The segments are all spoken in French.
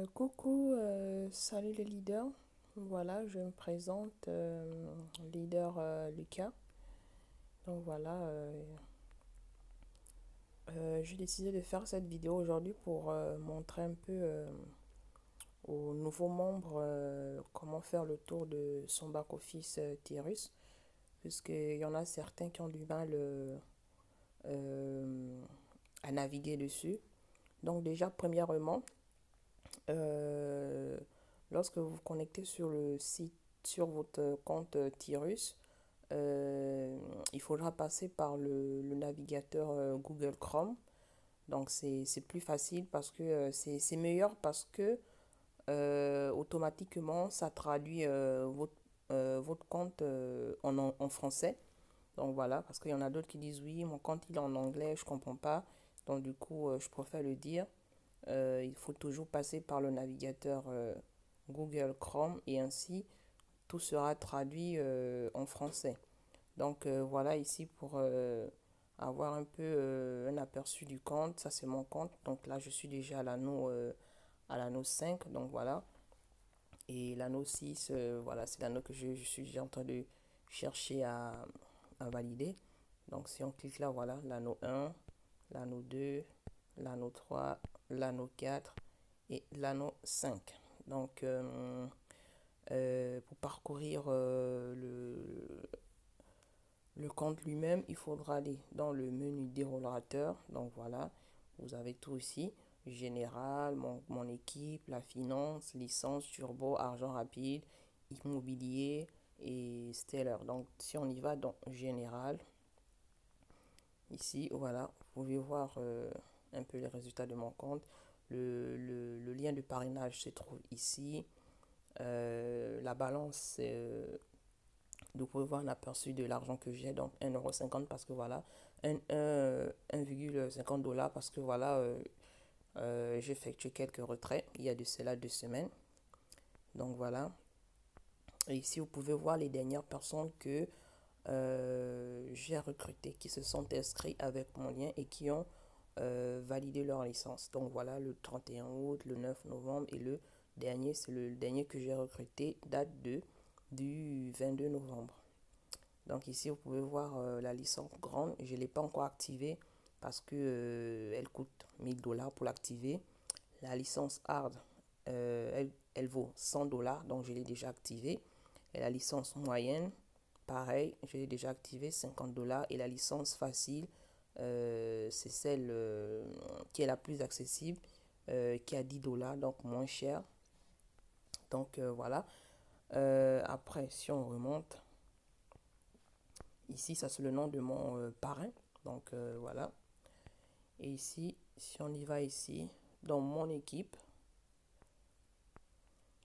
Coucou, salut les leaders. Voilà, je me présente, leader Lucas. Donc voilà, j'ai décidé de faire cette vidéo aujourd'hui pour montrer un peu aux nouveaux membres comment faire le tour de son back-office Tyrus, puisqu'il y en a certains qui ont du mal euh, à naviguer dessus. Donc déjà, premièrement, Euh, lorsque vous vous connectez sur le site, sur votre compte Tyrus, euh, il faudra passer par le navigateur Google Chrome. Donc c'est plus facile parce que c'est meilleur parce que automatiquement ça traduit votre compte en français. Donc voilà, parce qu'il y en a d'autres qui disent oui, mon compte il est en anglais, je comprends pas. Donc du coup, je préfère le dire. Il faut toujours passer par le navigateur Google Chrome et ainsi tout sera traduit en français. Donc voilà ici pour avoir un peu un aperçu du compte. Ça c'est mon compte. Donc là je suis déjà à l'anneau 5. Donc voilà. Et l'anneau 6, voilà, c'est l'anneau que je suis déjà en train de chercher à valider. Donc si on clique là, voilà, l'anneau 1, l'anneau 2, l'anneau 3, l'anneau 4 et l'anneau 5. Donc pour parcourir le compte lui-même, il faudra aller dans le menu déroulateur. Donc voilà, vous avez tout ici. Général, mon équipe, la finance, licence, turbo, argent rapide, immobilier et stellar. Donc si on y va dans général, ici, voilà, vous pouvez voir un peu les résultats de mon compte. Le lien de parrainage se trouve ici. La balance, vous pouvez voir un aperçu de l'argent que j'ai, donc 1,50 € parce que voilà, 1,50 $ parce que voilà, j'ai effectué quelques retraits. Il y a de cela 2 semaines. Donc voilà. Et ici, vous pouvez voir les dernières personnes que j'ai recrutées qui se sont inscrits avec mon lien et qui ont validé leur licence. Donc voilà, le 31 août, le 9 novembre et le dernier, c'est le dernier que j'ai recruté, date du 22 novembre. Donc ici, vous pouvez voir la licence grande. Je ne l'ai pas encore activée parce que elle coûte 1000 $ pour l'activer. La licence hard, elle vaut 100 $, donc je l'ai déjà activée. Et la licence moyenne, pareil, je l'ai déjà activée, 50 $. Et la licence facile, c'est celle qui est la plus accessible, qui a 10 $, donc moins cher. Donc voilà. Après, si on remonte, ici, ça c'est le nom de mon parrain. Donc voilà. Et ici, si on y va ici, dans mon équipe,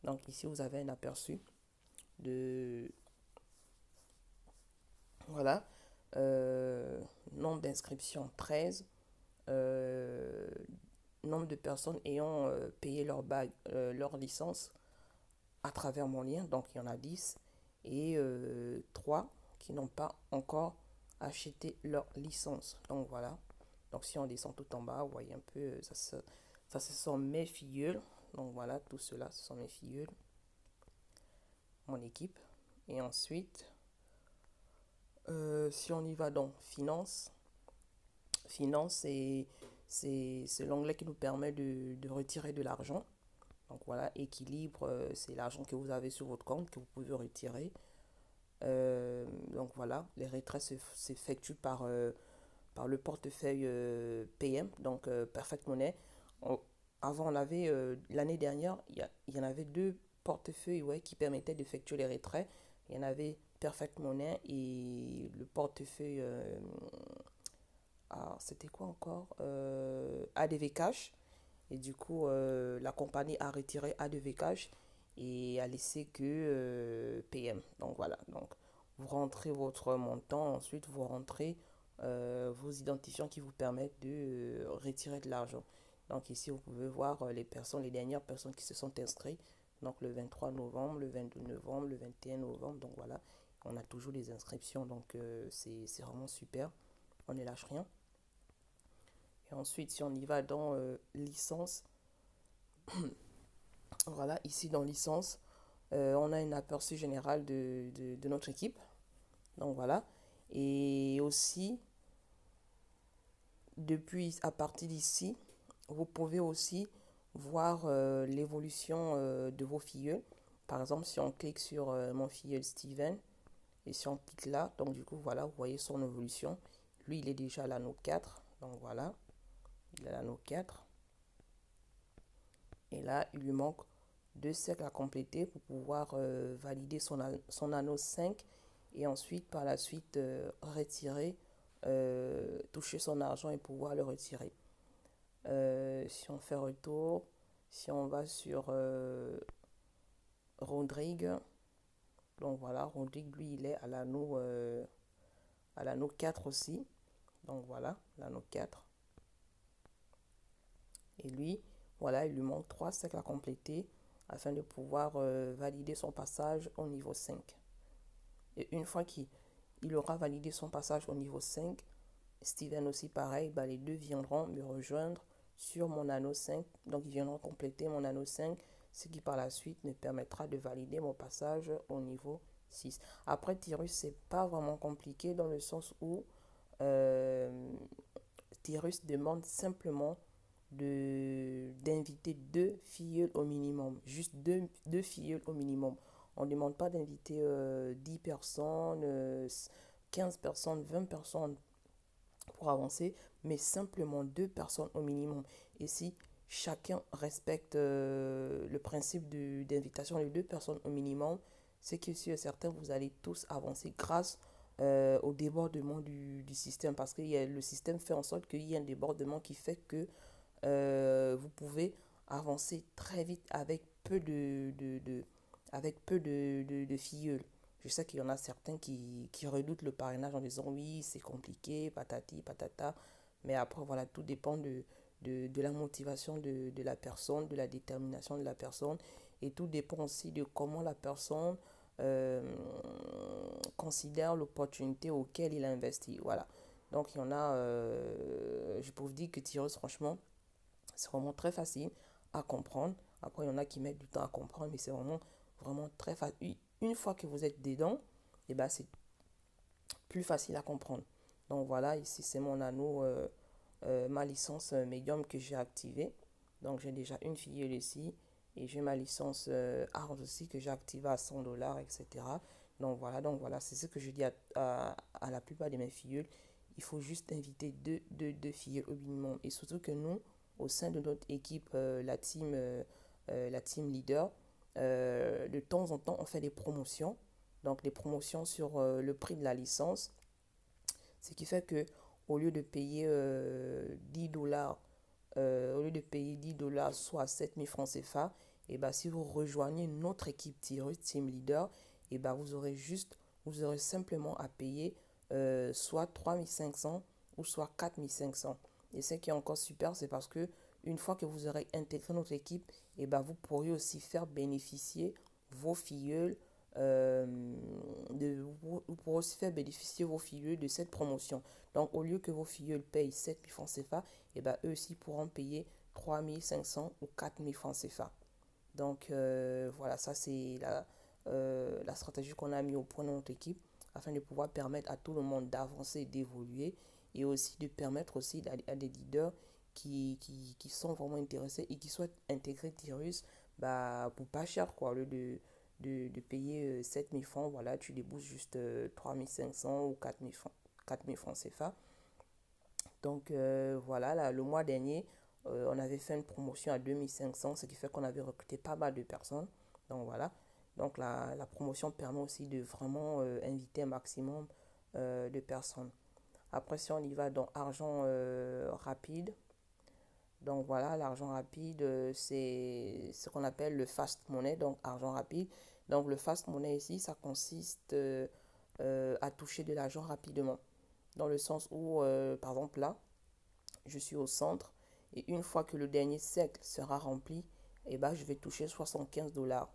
donc ici vous avez un aperçu de, voilà, nombre d'inscriptions 13, euh, nombre de personnes ayant payé leur licence à travers mon lien, donc il y en a 10, et 3 qui n'ont pas encore acheté leur licence. Donc voilà, donc si on descend tout en bas, vous voyez un peu, ça ce sont mes filleuls. Donc voilà, tout cela, ce sont mes filleuls, mon équipe. Et ensuite, si on y va dans finance, finance, c'est l'onglet qui nous permet de retirer de l'argent. Donc voilà, équilibre, c'est l'argent que vous avez sur votre compte que vous pouvez retirer. Donc voilà, les retraits s'effectuent par le portefeuille PM, donc Perfect Money. Avant, on avait, l'année dernière, il y en avait deux portefeuilles, ouais, qui permettaient d'effectuer les retraits. Il y en avait Perfect Money et le portefeuille, c'était quoi encore, ADV Cash. Et du coup, la compagnie a retiré ADV Cash et a laissé que PM. Donc voilà, donc vous rentrez votre montant, ensuite vous rentrez vos identifiants qui vous permettent de retirer de l'argent. Donc ici, vous pouvez voir les dernières personnes qui se sont inscrites. Donc le 23 novembre, le 22 novembre, le 21 novembre. Donc voilà, on a toujours des inscriptions. Donc c'est vraiment super. On ne lâche rien. Et ensuite, si on y va dans licence, Voilà, ici dans licence, on a un aperçu général de notre équipe. Donc voilà. Et aussi, depuis, à partir d'ici, vous pouvez aussi voir l'évolution de vos filleuls. Par exemple, si on clique sur mon filleul Steven, et si on clique là, donc du coup, voilà, vous voyez son évolution. Lui, il est déjà à l'anneau 4. Donc voilà, il est à l'anneau 4. Et là, il lui manque 2 cercles à compléter pour pouvoir valider son anneau 5. Et ensuite, par la suite, retirer, toucher son argent et pouvoir le retirer. Si on fait retour, si on va sur Rodrigue, donc voilà, Rodrigue, lui, il est à l'anneau 4 aussi. Donc voilà, l'anneau 4. Et lui, voilà, il lui manque 3 cercles à compléter afin de pouvoir valider son passage au niveau 5. Et une fois qu'il aura validé son passage au niveau 5, Steven aussi pareil, bah, les deux viendront me rejoindre sur mon anneau 5. Donc ils viendront compléter mon anneau 5, ce qui par la suite me permettra de valider mon passage au niveau 6. Après Tyrus, c'est pas vraiment compliqué dans le sens où euh, Tyrus demande simplement d'inviter 2 filleuls au minimum. Juste deux filleuls au minimum. On ne demande pas d'inviter 10 personnes, 15 personnes, 20 personnes pour avancer, mais simplement 2 personnes au minimum. Et si chacun respecte le principe d'invitation de 2 personnes au minimum, c'est que sûr et certain, vous allez tous avancer grâce au débordement du système. Parce que le système fait en sorte qu'il y ait un débordement qui fait que vous pouvez avancer très vite avec peu de filleuls. Je sais qu'il y en a certains qui redoutent le parrainage en disant oui, c'est compliqué, patati, patata. Mais après, voilà, tout dépend de la motivation de la personne, de la détermination de la personne. Et tout dépend aussi de comment la personne euh, considère l'opportunité auquel il a investi. Voilà. Donc, il y en a, je peux vous dire que Tyros, franchement, c'est vraiment très facile à comprendre. Après, il y en a qui mettent du temps à comprendre, mais c'est vraiment très facile. Une fois que vous êtes dedans, et ben, c'est plus facile à comprendre. Donc voilà, ici c'est mon anneau, ma licence médium que j'ai activée. Donc j'ai déjà une filleule ici. Et j'ai ma licence art aussi que j'ai activée à 100 dollars, etc. Donc voilà, c'est ce que je dis à la plupart de mes filleuls. Il faut juste inviter deux filles au minimum. Et surtout que nous, au sein de notre équipe, la team leader, de temps en temps, on fait des promotions. Donc, des promotions sur le prix de la licence. Ce qui fait que au lieu de payer 10 dollars, au lieu de payer 10 dollars, soit 7000 francs CFA, et ben, si vous rejoignez notre équipe Team Leader, et ben, vous aurez simplement à payer soit 3500 ou soit 4500. Et ce qui est encore super, c'est parce que une fois que vous aurez intégré notre équipe, et ben, vous pourrez aussi faire bénéficier vos filleuls vous pourrez aussi faire bénéficier vos filleuls de cette promotion. Donc, au lieu que vos filleuls payent 7000 francs CFA, et ben, eux aussi pourront payer 3500 ou 4000 francs CFA. Donc, voilà, ça c'est la stratégie qu'on a mis au point dans notre équipe afin de pouvoir permettre à tout le monde d'avancer, d'évoluer et aussi de permettre aussi à des leaders qui sont vraiment intéressés et qui souhaitent intégrer Tyrus bah, pour pas cher, quoi, au lieu de payer 7000 francs, voilà, tu débourses juste 3500 ou 4000 francs CFA. Donc voilà, là, le mois dernier, on avait fait une promotion à 2500, ce qui fait qu'on avait recruté pas mal de personnes. Donc voilà, donc la promotion permet aussi de vraiment inviter un maximum de personnes. Après, si on y va dans argent rapide, donc voilà, l'argent rapide, c'est ce qu'on appelle le fast money, donc argent rapide. Donc le fast money ici, ça consiste à toucher de l'argent rapidement. Dans le sens où, par exemple là, je suis au centre et une fois que le dernier cercle sera rempli, eh ben, je vais toucher 75 dollars.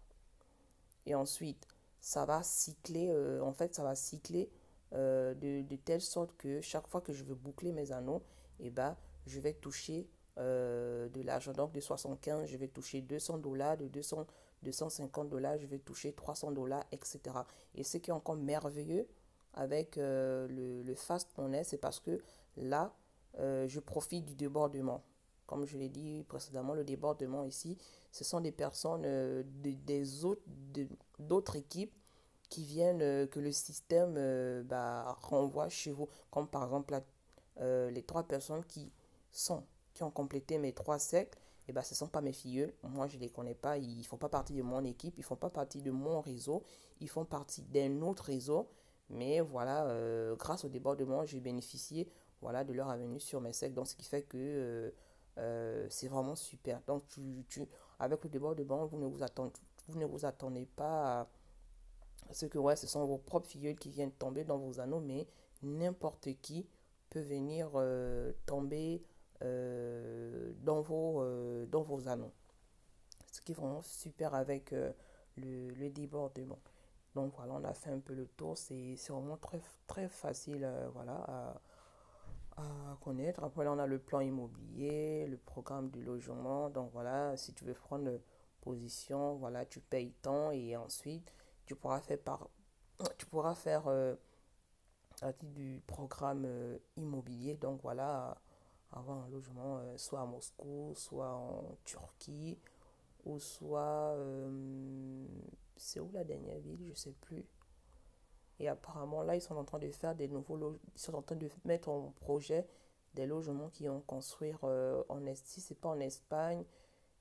Et ensuite, ça va cycler, en fait, ça va cycler de telle sorte que chaque fois que je veux boucler mes anneaux, eh ben, je vais toucher de l'argent. Donc de 75, je vais toucher 200 $, de 250 $, je vais toucher 300 $, etc. Et ce qui est encore merveilleux avec le Fast Money, c'est parce que là, je profite du débordement. Comme je l'ai dit précédemment, le débordement ici, ce sont des personnes d'autres équipes qui viennent, que le système renvoie chez vous. Comme par exemple les 3 personnes qui ont complété mes 3 cercles, et ben, ce ne sont pas mes filles. Moi, je ne les connais pas. Ils ne font pas partie de mon équipe. Ils ne font pas partie de mon réseau. Ils font partie d'un autre réseau. Mais voilà, grâce au débordement, j'ai bénéficié, voilà, de leur avenue sur mes cercles. Donc, ce qui fait que c'est vraiment super. Donc, avec le débordement, vous ne vous attendez pas à ce que ouais, ce sont vos propres filleuls qui viennent tomber dans vos anneaux, mais n'importe qui peut venir tomber dans vos anneaux. Ce qui est vraiment super avec le débordement. Donc voilà, on a fait un peu le tour. C'est vraiment très, très facile voilà, à connaître. Après, là, on a le plan immobilier, le programme du logement. Donc voilà, si tu veux prendre position, voilà, tu payes tant et ensuite tu pourras faire à titre du programme immobilier. Donc voilà, avoir un logement soit à Moscou, soit en Turquie, ou soit c'est où la dernière ville, je sais plus. Et apparemment là, ils sont en train de faire des nouveaux ils sont en train de mettre en projet des logements qui vont construire si c'est pas en Espagne,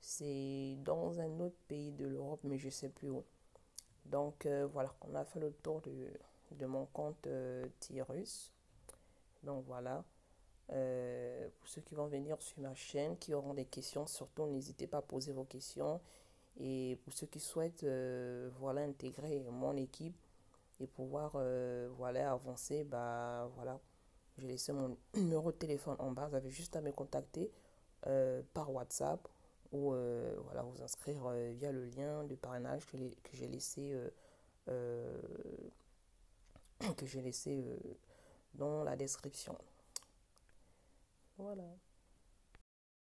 c'est dans un autre pays de l'Europe, mais je sais plus où. Donc voilà, on a fait le tour de mon compte Tyrus. Donc voilà. Pour ceux qui vont venir sur ma chaîne, qui auront des questions, surtout n'hésitez pas à poser vos questions. Et pour ceux qui souhaitent voilà, intégrer mon équipe et pouvoir voilà, avancer, bah voilà, j'ai laissé mon numéro de téléphone en bas. Vous avez juste à me contacter par WhatsApp ou voilà, vous inscrire via le lien de parrainage que j'ai laissé, euh, que j'ai laissé dans la description. Voilà.